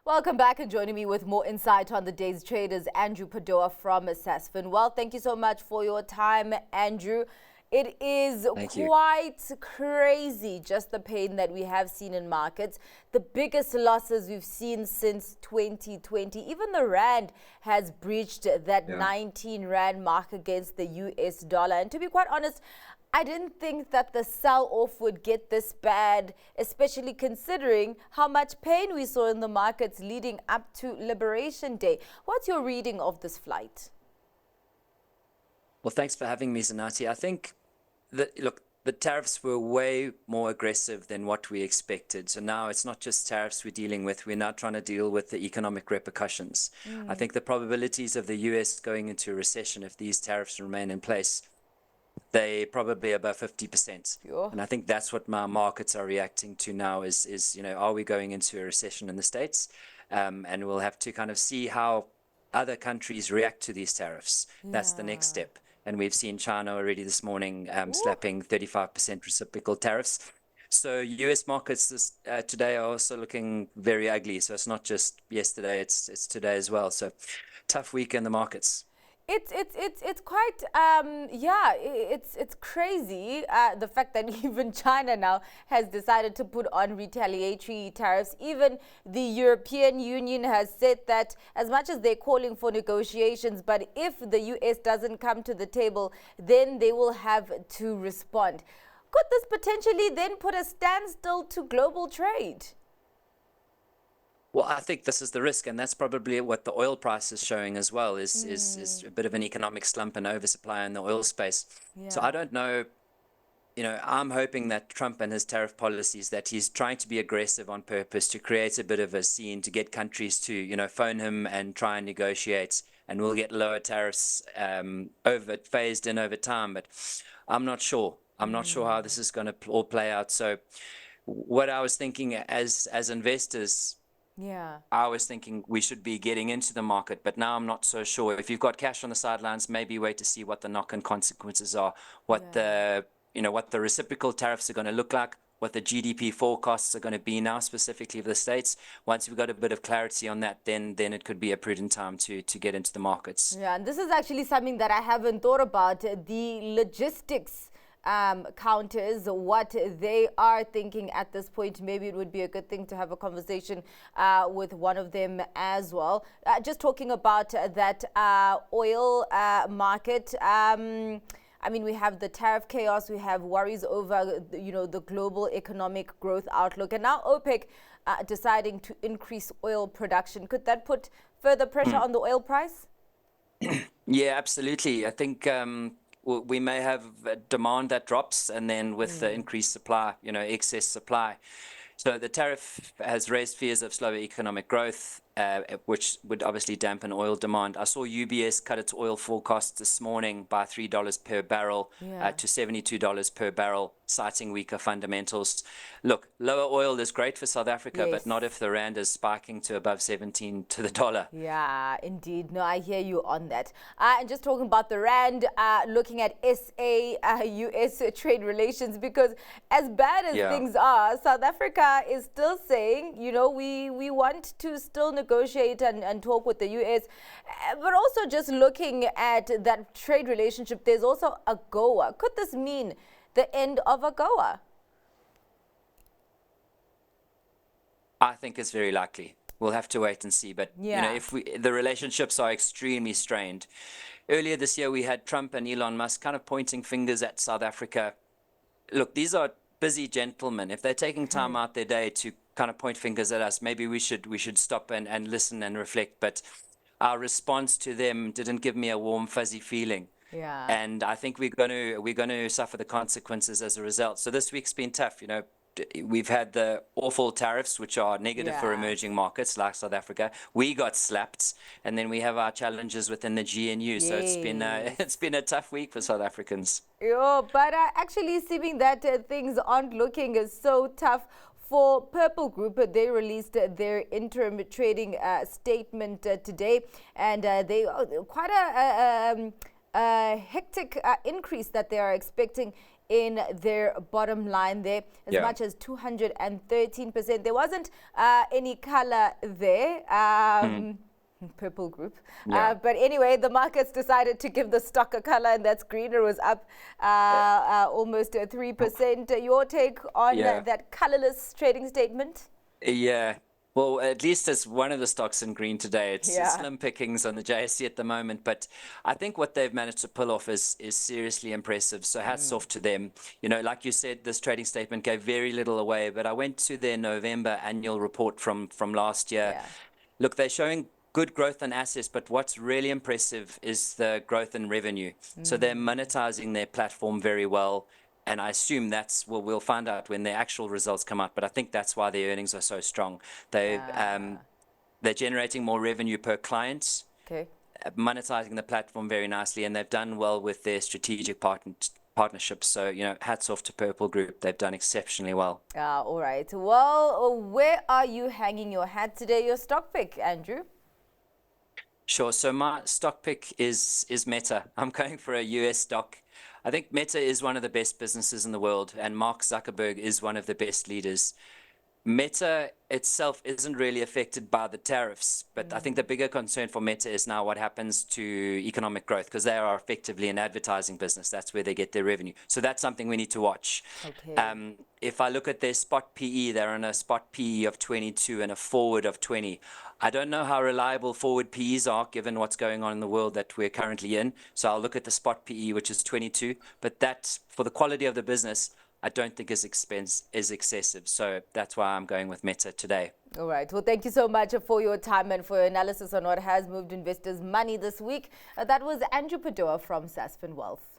Welcome back, and joining me with more insight on the day's traders, Andrew Padoa from Sasfin Wealth. Thank you so much for your time, Andrew. It is quite crazy, just the pain that we have seen in markets. The biggest losses we've seen since 2020. Even the Rand has breached that 19 Rand mark against the US dollar. And to be quite honest, I didn't think that the sell-off would get this bad, especially considering how much pain we saw in the markets leading up to Liberation Day. What's your reading of this flight? Well, thanks for having me, Zanati. I think that, look, the tariffs were way more aggressive than what we expected. So now it's not just tariffs we're dealing with. We're now trying to deal with the economic repercussions. I think the probabilities of the US going into a recession if these tariffs remain in place, they probably above 50%. And I think that's what my markets are reacting to now is, you know, are we going into a recession in the States? And we'll have to kind of see how other countries react to these tariffs. That's the next step. And we've seen China already this morning slapping 35% reciprocal tariffs. So US markets today are also looking very ugly. So it's not just yesterday, it's today as well. So tough week in the markets. It's quite it's crazy the fact that even China now has decided to put on retaliatory tariffs. Even the European Union has said that as much as they're calling for negotiations, but if the US doesn't come to the table, then they will have to respond. Could this potentially then put a standstill to global trade? Well, I think this is the risk, and that's probably what the oil price is showing as well, is a bit of an economic slump and oversupply in the oil space. So I don't know, you know, I'm hoping that Trump and his tariff policies, that he's trying to be aggressive on purpose to create a bit of a scene, to get countries to, you know, phone him and try and negotiate, and we'll get lower tariffs phased in over time. But I'm not sure. I'm not sure how this is going to all play out. So what I was thinking as investors, I was thinking we should be getting into the market, but now I'm not so sure. If you've got cash on the sidelines, maybe wait to see what the knock-on consequences are, what the reciprocal tariffs are going to look like, what the GDP forecasts are going to be now, specifically for the States. Once we've got a bit of clarity on that, then it could be a prudent time to get into the markets. Yeah, and this is actually something that I haven't thought about, the logistics counters, what they are thinking at this point. Maybe it would be a good thing to have a conversation with one of them as well. Just talking about that oil market. I mean, we have the tariff chaos, we have worries over, you know, the global economic growth outlook, and now OPEC deciding to increase oil production. Could that put further pressure on the oil price? Yeah, absolutely. I think we may have a demand that drops, and then with the increased supply, you know, excess supply. So the tariff has raised fears of slower economic growth, which would obviously dampen oil demand. I saw UBS cut its oil forecast this morning by $3 per barrel to $72 per barrel, citing weaker fundamentals. Look, lower oil is great for South Africa, but not if the Rand is spiking to above 17 to the dollar. Yeah, indeed. No, I hear you on that. And just talking about the Rand, looking at SA-US trade relations, because as bad as things are, South Africa is still saying, you know, we want to still negotiate and talk with the US. But also just looking at that trade relationship, there's also AGOA. Could this mean the end of AGOA? I think it's very likely. We'll have to wait and see. But you know, if the relationships are extremely strained. Earlier this year, we had Trump and Elon Musk kind of pointing fingers at South Africa. Look, these are busy gentlemen. If they're taking time out their day to kind of point fingers at us, maybe we should stop and listen and reflect. But our response to them didn't give me a warm, fuzzy feeling. And I think we're going to suffer the consequences as a result. So this week's been tough. You know, we've had the awful tariffs, which are negative for emerging markets like South Africa. We got slapped, and then we have our challenges within the GNU. So it's been a tough week for South Africans. But actually seeming that things aren't looking so tough for Purple Group. They released their interim trading statement today, and they quite hectic increase that they are expecting in their bottom line there, as much as 213%. There wasn't any color there. Purple group. But anyway, the markets decided to give the stock a color, and that's green. It was up almost 3%. Your take on that colorless trading statement? Yeah. Well, at least it's one of the stocks in green today. It's slim pickings on the JSE at the moment, but I think what they've managed to pull off is seriously impressive. So hats off to them. You know, like you said, this trading statement gave very little away, but I went to their November annual report from last year. Look, they're showing good growth in assets, but what's really impressive is the growth in revenue. So they're monetizing their platform very well. And I assume that's, well, we'll find out when the actual results come out, but I think that's why their earnings are so strong. They're generating more revenue per client, monetizing the platform very nicely, and they've done well with their strategic partnerships. So, you know, hats off to Purple Group. They've done exceptionally well. All right. Well, where are you hanging your hat today, your stock pick, Andrew? Sure. So my stock pick is Meta. I'm going for a US stock. I think Meta is one of the best businesses in the world, and Mark Zuckerberg is one of the best leaders. Meta itself isn't really affected by the tariffs, but I think the bigger concern for Meta is now what happens to economic growth, because they are effectively an advertising business. That's where they get their revenue. So that's something we need to watch. If I look at their spot PE, they're on a spot PE of 22 and a forward of 20. I don't know how reliable forward PEs are given what's going on in the world that we're currently in. So I'll look at the spot PE, which is 22, but that, for the quality of the business, I don't think is excessive. So that's why I'm going with Meta today. All right. Well, thank you so much for your time and for your analysis on what has moved investors' money this week. That was Andrew Padoa from Sasfin Wealth.